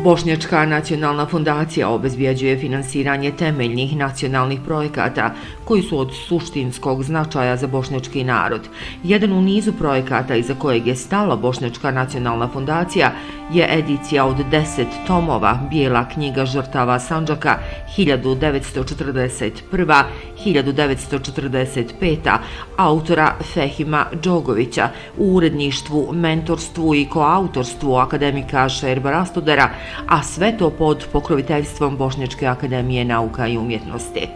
Bošnjačka nacionalna fondacija obezbjeđuje finansiranje temeljnih nacionalnih projekata koji su od suštinskog značaja za bošnjački narod. Jedan u nizu projekata iza kojeg je stala Bošnjačka nacionalna fondacija je edicija od 10 tomova Bijela knjiga žrtava Sandžaka 1941-1945 autora Fehima Đogovića u uredništvu, mentorstvu i koautorstvu akademika Šerba Rastudera, a sve to pod pokroviteljstvom Bošnjačke akademije nauka i umjetnosti.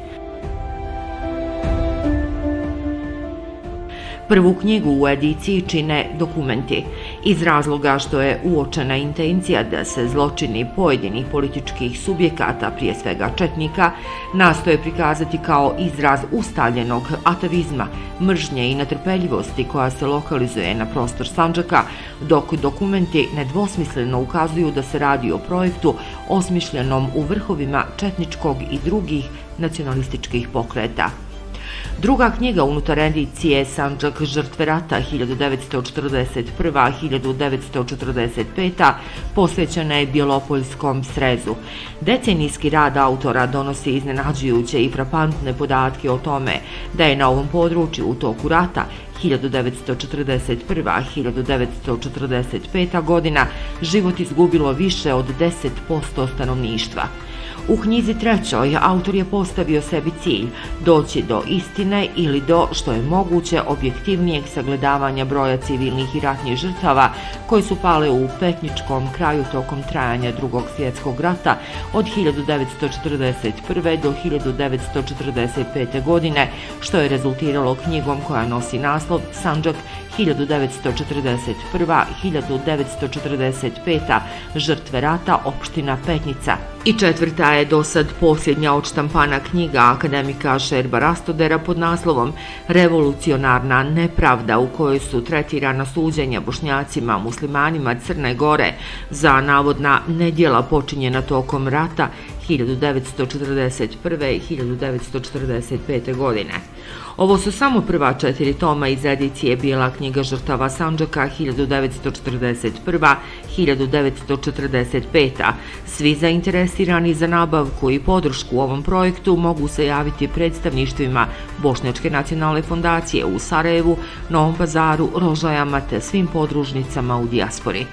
Prvu knjigu u ediciji čine dokumenti, iz razloga što je uočena intencija da se zločini pojedinih političkih subjekata, prije svega četnika, nastoje prikazati kao izraz ustaljenog atavizma, mržnje i netrpeljivosti koja se lokalizuje na prostor Sandžaka, dok dokumenti nedvosmisleno ukazuju da se radi o projektu osmišljenom u vrhovima četničkog i drugih nacionalističkih pokreta. Druga knjiga unutar edicije Sandžak žrtve rata 1941-1945 posvećena je Bjelopoljskom srezu. Decenijski rad autora donosi iznenađujuće i frapantne podatke o tome da je na ovom području u toku rata 1941-1945 godina život izgubilo više od 10% stanovništva. U knjizi trećoj autor je postavio sebi cilj doći do istine ili do što je moguće objektivnijeg sagledavanja broja civilnih i ratnih žrtava koji su pale u Petničkom kraju tokom trajanja Drugog svjetskog rata od 1941. do 1945. godine, što je rezultiralo knjigom koja nosi naslov Sandžak 1941-1945. žrtve rata, opština Petnica. I četvrta je dosad posljednja odštampana knjiga akademika Šerba Rastudera pod naslovom Revolucionarna nepravda, u kojoj su tretirana suđenja Bošnjacima, muslimanima Crne Gore za navodna nedjela počinjena tokom rata 1941. i 1945. godine. Ovo su samo prva 4 toma iz edicije Bijela knjiga žrtava Sandžaka 1941-1945. Svi zainteresirani za nabavku i podršku ovom projektu mogu se javiti predstavništvima Bošnjačke nacionalne fondacije u Sarajevu, Novom Pazaru, Rožajama te svim podružnicama u dijaspori.